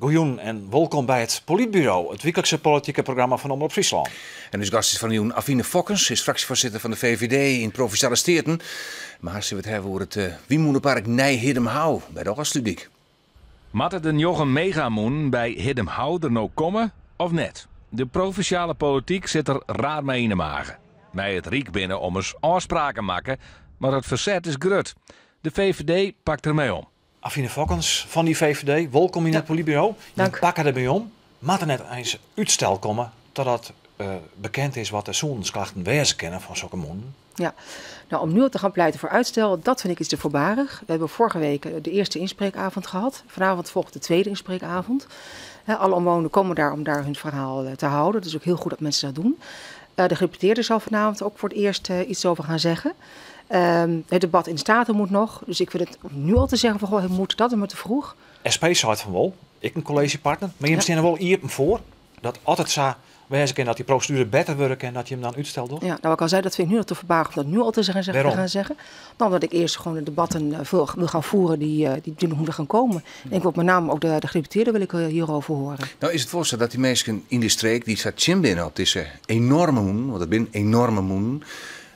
Goeien en welkom bij het Politbureau, het wekelijkse politieke programma van Omroep Friesland. En dus gast is van Joen Affine Fokkens, is fractievoorzitter van de VVD in Provinciale Staten. Maar ze we het hebben over het Wiemoenenpark Nij-Hiddemhouw bij de Oostludiek. Matte de Jochem Megamoen bij Hiddemhouw er nou komen of net? De provinciale politiek zit er raar mee in de magen. Bij het Riek binnen om eens afspraken maken, maar het verzet is grut. De VVD pakt ermee om. Affine Fokkens van die VVD, welkom in het Politbureau. Dank. Pakken erbij om. Moet er net eens uitstel komen totdat bekend is wat de zoensklachten wezen kennen van zulke monden. Ja, nou om nu te gaan pleiten voor uitstel, dat vind ik iets te voorbarig. We hebben vorige week de eerste inspreekavond gehad. Vanavond volgt de tweede inspreekavond. Alle omwonenden komen daar om daar hun verhaal te houden. Het is ook heel goed dat mensen dat doen. De gedeputeerde zal vanavond ook voor het eerst iets over gaan zeggen. Het debat in de Staten moet nog. Dus ik vind het nu al te zeggen van goh, moet dat maar te vroeg. SP zei van wel, ik een collegepartner, maar je stelt er wel hier voor dat altijd zo wezen kennen dat die procedure beter werkt en dat je hem dan uitstelt, toch? Ja, nou ik al zei, dat vind ik nu al te verbagen om dat nu al te gaan zeggen. Dan dat ik eerst gewoon de debatten wil gaan voeren die nog moeten gaan komen. En ik wil met name ook de gedeputeerde wil ik hierover horen. Nou is het voorstel dat die mensen in die streek, die staat Jim binnen op deze enorme moen, want dat ben enorme moen,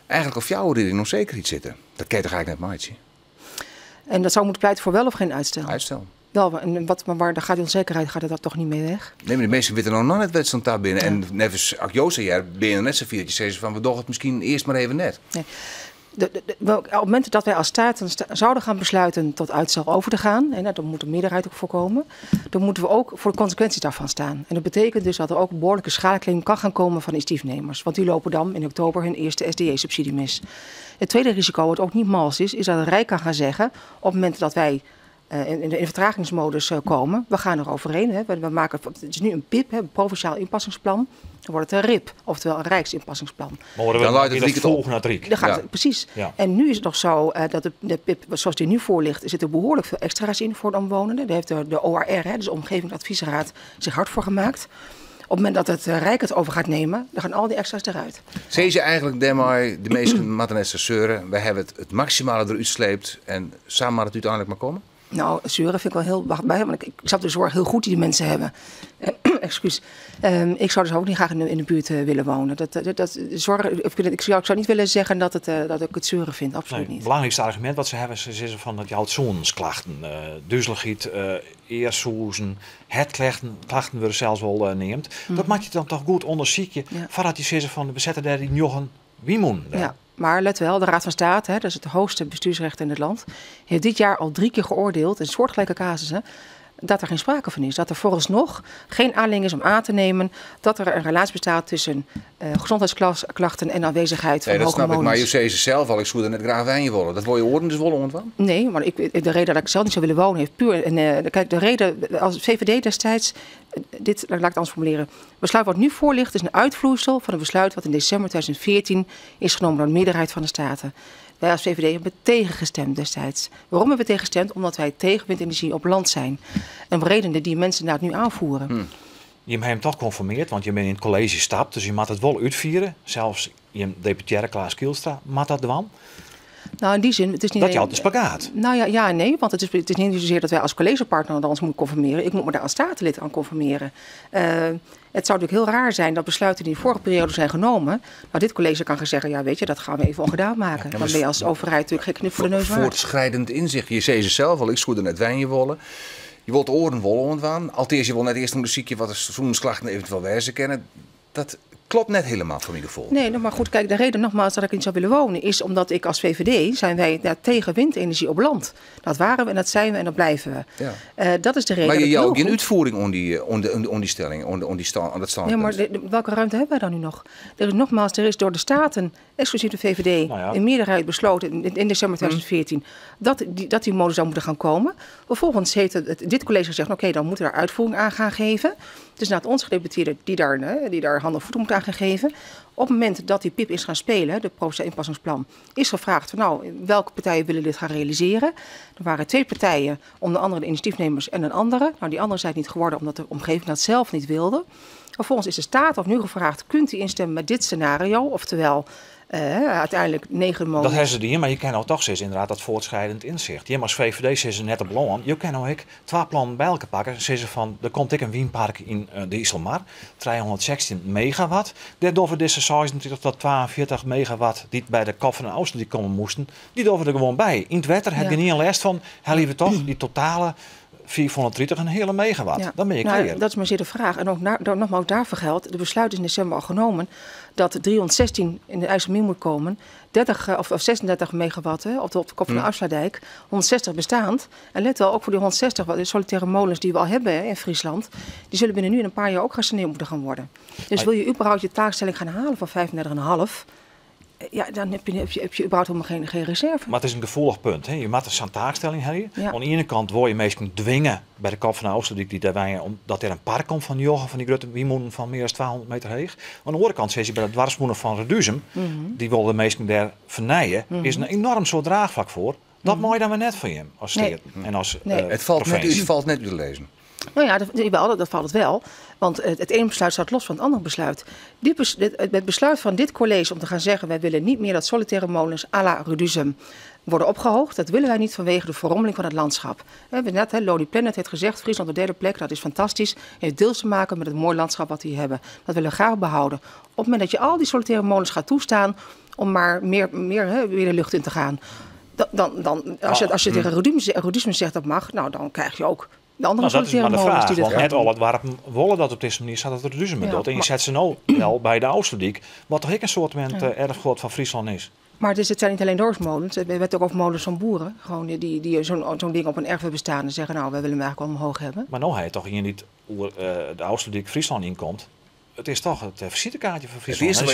eigenlijk op jouw in onzekerheid zitten. Dat kan je toch eigenlijk net maatje? En dat zou moeten pleiten voor wel of geen uitstel? Uitstel. Wel, maar daar gaat die onzekerheid gaat toch niet mee weg? Nee, maar de mensen weten nog net wat stond daar binnen. Ja. En nevens Akjoze, ja, ben je net zo viertje zeggen van we doen het misschien eerst maar even net. Nee. Op het moment dat wij als staat zouden gaan besluiten tot uitstel over te gaan, en dan moet de meerderheid ook voorkomen, dan moeten we ook voor de consequenties daarvan staan. En dat betekent dus dat er ook een behoorlijke schadeklem kan gaan komen van initiatiefnemers. Want die lopen dan in oktober hun eerste SDE-subsidie mis. Het tweede risico, wat ook niet mals is dat de Rijk kan gaan zeggen, op het moment dat wij in de vertragingsmodus komen, we gaan er overheen. Hè. We maken, het is nu een PIP, een provinciaal inpassingsplan. Dan wordt het een RIP, oftewel een Rijksinpassingsplan. Maar dan luidt het volgen naar het Riek. Precies. Ja. En nu is het nog zo dat de PIP, zoals die nu voor ligt, zit er behoorlijk veel extra's in voor de omwonenden. Daar heeft de ORR, dus de Omgevingsadviesraad, zich hard voor gemaakt. Op het moment dat het Rijk het over gaat nemen, dan gaan al die extra's eruit. Zie je eigenlijk de meeste matenesse zeuren, wij hebben het maximale eruit sleept en samen maar het uiteindelijk maar komen? Nou, zeuren vind ik wel heel wachtbij, want ik snap de zorg heel goed die de mensen hebben. Excuus. Ik zou dus ook niet graag in de buurt willen wonen. Ik zou niet willen zeggen dat ik het zeuren vind, absoluut niet. Het belangrijkste argument wat ze hebben is van dat je houdt zoensklachten, duizeligiet, eersoezen, klachten worden zelfs wel neemt. Dat maakt je dan toch goed onderzoeken voordat je zegt van de bezetter daar die Jochen Wiemoen. Ja. Maar let wel, de Raad van State, dat is het hoogste bestuursrecht in het land, heeft dit jaar al 3 keer geoordeeld in soortgelijke casussen dat er geen sprake van is. Dat er vooralsnog geen aanleiding is om aan te nemen dat er een relatie bestaat tussen gezondheidsklachten en aanwezigheid van hoge dat snap ik, hormonen. maar je zei ze zelf al, ik zou er net graag bij je willen. Dat wil je horen dus wollen van? Nee, maar de reden dat ik zelf niet zou willen wonen heeft puur... Kijk, de reden, als VVD destijds, dit laat ik het anders formuleren. Het besluit wat nu voor ligt is een uitvloeisel van een besluit wat in december 2014 is genomen door de meerderheid van de Staten. Wij als VVD hebben tegengestemd destijds. Waarom hebben we tegengestemd? Omdat wij tegen windenergie op land zijn. En redenen die mensen inderdaad nu aanvoeren. Je hebt hem toch conformeerd, want je bent in het college gestapt, dus je moet het wel uitvieren. Zelfs je deputaire Klaas Kielstra, moet dat doen? Nou, in die zin, het is niet... Dat je altijd spagaat. Nou ja en nee, want het is niet zozeer dat wij als collegepartner dan ons moeten conformeren. Ik moet me daar als statenlid aan conformeren. Het zou natuurlijk heel raar zijn dat besluiten die in de vorige periode zijn genomen, maar dit college kan gaan zeggen, ja weet je, dat gaan we even ongedaan maken. Dan ben je als overheid natuurlijk geen knip voor de neus waard. Voortschrijdend inzicht. Je zei ze zelf al, ik zou er net wijn je willen. Je wilt de oren wollen ontwaan. Althans, je wil net eerst een ziekje wat de seizoensklachten eventueel wijzen kennen. Dat klopt net helemaal voor mijn gevoel. Nee, maar goed, kijk, de reden nogmaals dat ik niet zou willen wonen is omdat ik als VVD zijn wij tegen windenergie op land. Dat waren we en dat zijn we en dat blijven we. Ja. Dat is de reden. Maar je jou ook in uitvoering on die stelling, on dat standpunt. Ja, maar welke ruimte hebben wij dan nu nog? Er is door de Staten, exclusief de VVD, in meerderheid besloten in december 2014 dat die modus zou moeten gaan komen. Vervolgens heeft dit college gezegd, oké, dan moeten we daar uitvoering aan gaan geven. Dus inderdaad onze gedeputeerden die daar hand en voet moeten aan gaan geven. Op het moment dat die PIP is gaan spelen, de provinciaal inpassingsplan, is gevraagd van nou, welke partijen willen dit gaan realiseren. Er waren 2 partijen, onder andere de initiatiefnemers en een andere. Nou, die andere zijn het niet geworden omdat de omgeving dat zelf niet wilde. Vervolgens is de Staat opnieuw gevraagd, kunt u instemmen met dit scenario? Oftewel, Uiteindelijk 9 molens. Dat hebben ze die, maar je kan nou toch zeggen inderdaad dat voortschrijdend inzicht. Je als VVD zeggen ze net op belang. Je kan nou 2 plannen bij elkaar pakken. Zeggen ze van, er komt een wienpark in de Iselmar, 316 megawatt. Daardoor deze 26 tot 42 megawatt die bij de Kop van de Oosten die komen moesten, die doen we er gewoon bij. In het wetter heb je niet een les van, liever toch die totale 430 een hele megawatt. Dan ben je klaar. Dat is maar zeer de vraag. En ook nogmaals daarvoor geldt, de besluit is in december al genomen dat 316 in de IJsselmeer moet komen, 30 of 36 megawatt op de Kop van de Afsluitdijk, 160 bestaand. En let wel, ook voor die 160 de solitaire molens die we al hebben in Friesland, die zullen binnen nu in een paar jaar ook gesaneerd moeten gaan worden. Dus wil je überhaupt je taakstelling gaan halen van 35,5, dan heb je überhaupt helemaal geen reserve. Maar het is een gevoelig punt. Hè? Je moet een taakstelling hebben. Ja. Aan de ene kant wil je mensen dwingen bij de Kop van de Oosterdijk dat er een park komt van die grote wiemoenen van meer dan 200 meter hoog. Aan de andere kant zie je bij de dwarsmoenen van Reduzem, die willen de mensen daar vernijden, is een enorm soort draagvlak voor. Dat moet je dan maar net van je als steden en als het valt net u te lezen. Nou ja, dat valt het wel. Want het ene besluit staat los van het andere besluit. Het besluit van dit college om te gaan zeggen, wij willen niet meer dat solitaire molens à la Reduzem worden opgehoogd. Dat willen wij niet vanwege de verrommeling van het landschap. We hebben net, Lonely Planet heeft gezegd, Friesland op de 3e plek, dat is fantastisch. Het heeft deels te maken met het mooie landschap wat we hier hebben. Dat willen we graag behouden. Op het moment dat je al die solitaire molens gaat toestaan om maar meer weer de lucht in te gaan. Als je tegen Reduzem zegt dat mag, nou dan krijg je ook de andere solitaire molens die dit gaan net al het warm wollen dat op deze manier staat dat Reduzem doet. En je zet ze nou wel bij de Oosterdijk, wat toch ik een soort erfgoed van Friesland is. Maar het zijn niet alleen dorpsmolens. We hebben het ook over molens van boeren. Gewoon die zo'n ding op een erf hebben staan en zeggen, nou, wij willen hem eigenlijk wel omhoog hebben. Maar nou hij toch hier niet de Oosterdijk Friesland inkomt. Het is toch het visitekaartje van Friesland.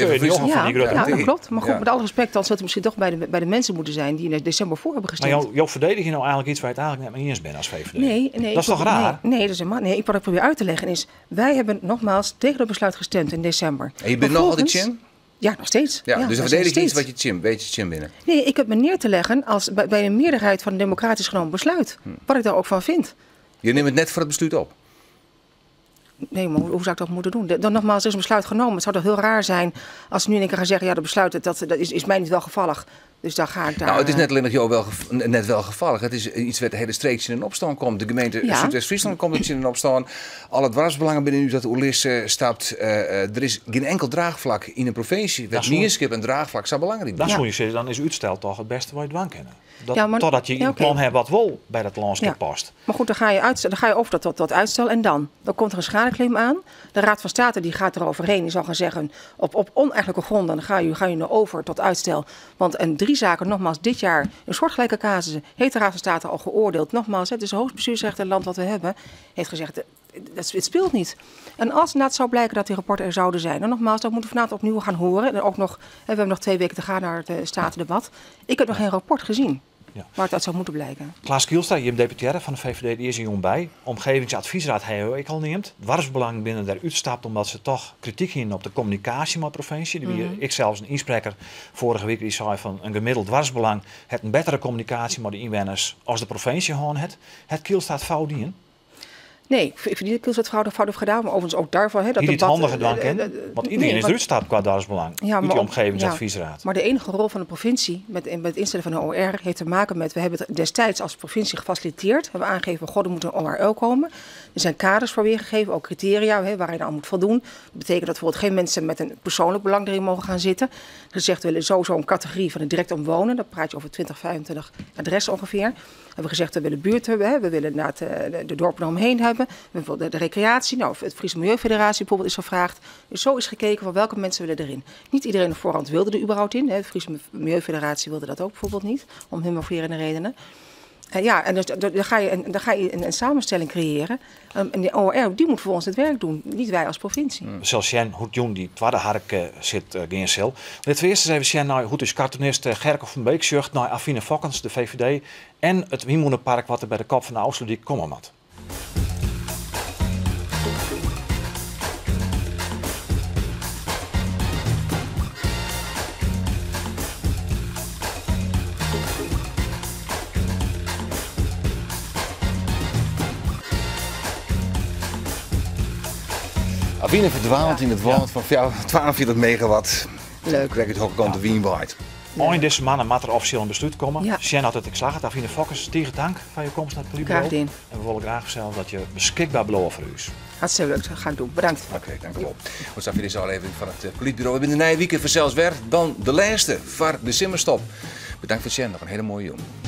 Dat klopt. Maar goed, met alle respect, dan zou het misschien toch bij de mensen moeten zijn die in december voor hebben gestemd. Maar jou verdedig je nou eigenlijk iets waar je het eigenlijk net mee eens bent als VVD? Nee. Dat is toch raar? Nee, dat is helemaal nee. Wat ik probeer uit te leggen is, wij hebben nogmaals tegen het besluit gestemd in december. En je bent nog altijd Jim? Ja, nog steeds. Ja, dus dan verdedig je iets wat je weet je Jim binnen. Nee, ik heb me neer te leggen als bij een meerderheid van een democratisch genomen besluit. Wat ik daar ook van vind. Je neemt het net voor het besluit op? Nee, maar hoe zou ik dat moeten doen? Dan nogmaals, er is een besluit genomen. Het zou toch heel raar zijn als ze nu in één keer gaan zeggen, ja, dat besluit dat is mij niet wel gevallig. Dus dan ga ik daar... Nou, het is net alleen nog jou net wel gevallig. Het is iets wat de hele streek in opstand komt. De gemeente Zuidwest-Friesland komt het in opstand. Al het dwarsbelangen binnen u dat de Oelis stapt. Er is geen enkel draagvlak in een provincie. Met Nierskip en draagvlak zou belangrijk zijn. Dat moet je zeggen, dan is uitstel toch het beste wat je dwang kennen. Totdat je een plan hebt wat wel bij dat landschap past. Maar goed, dan ga je over tot uitstel en dan komt er een schadeclaim aan. De Raad van State die gaat eroverheen. Die zal gaan zeggen, op oneigenlijke gronden dan ga je nou over tot uitstel. Want 3 zaken, nogmaals, dit jaar in soortgelijke casussen heeft de Raad van State al geoordeeld. Nogmaals, het is het hoogste bestuursrecht in het land wat we hebben. Heeft gezegd, het speelt niet. En als het zou blijken dat die rapporten er zouden zijn. Dan nogmaals, dat moeten we vanavond opnieuw gaan horen. En ook nog, we hebben nog 2 weken te gaan naar het Statendebat. Ik heb nog geen rapport gezien. Ja. Maar dat zou moeten blijken. Klaas Kielstra, je bent deputaire van de VVD, die is er jong bij. Omgevingsadviesraad hij ik al neemt. Dwarsbelang binnen daar uitstapt omdat ze toch kritiek hebben op de communicatie met de provincie. Ik zelfs een inspreker vorige week die zei van een gemiddeld dwarsbelang het een betere communicatie met de inwoners als de provincie gewoon het Kielstra fout in. Nee, ik vind niet dat Kiels het fout gedaan, maar overigens ook daarvan. Dat niet handige dank in, want iedereen is eruit staat qua dwarsbelang. Ja, die omgevingsadviesraad. Maar de enige rol van de provincie met het instellen van een OR heeft te maken met, we hebben het destijds als provincie gefaciliteerd. We hebben aangegeven, er moet een ORL komen. Er zijn kaders voor weergegeven, ook criteria waar je aan moet voldoen. Dat betekent dat bijvoorbeeld geen mensen met een persoonlijk belang erin mogen gaan zitten. Gezegd, we willen sowieso een categorie van het direct omwonen. Dan praat je over 20, 25 adressen ongeveer. We hebben gezegd, we willen buurt hebben, we willen inderdaad de dorpen eromheen hebben. We willen de recreatie, het Friese Milieufederatie bijvoorbeeld is gevraagd. Dus zo is gekeken van welke mensen willen erin. Niet iedereen op voorhand wilde er überhaupt in. De Friese Milieufederatie wilde dat ook bijvoorbeeld niet, om humorverende redenen. En dus dan ga je een samenstelling creëren. En de OR die moet voor ons het werk doen, niet wij als provincie. Zoals Jen, hoe jong die tweede hark zit geen cel. Dit eerst even Jen, nou, hoe is cartoonist Gerke van Beek zucht naar Affine Fokkens, de VVD, en het Wiemoenenpark wat er bij de Kop van de Oosterdijk komen moet. Affine verdwaalt in het woord van 42 megawatt. Leuk. Krijg je het ook aan de Wienwaard. Mooi deze maanden moet er officieel een besluit komen. Ja. Sjen had het, ik zag het, Davine Fokkers, tegen dank van je komst naar het politiebureau. Graag gedaan. En we willen graag zelf dat je beschikbaar blijft voor u. Hartstikke leuk, dat ga ik doen. Bedankt. Oké, dank u wel. Wat zag je deze aflevering van het politiebureau? We hebben de nieuwe weekend vanzelfs weer dan de laatste voor de simmerstop. Bedankt voor het zien. Nog een hele mooie jongen.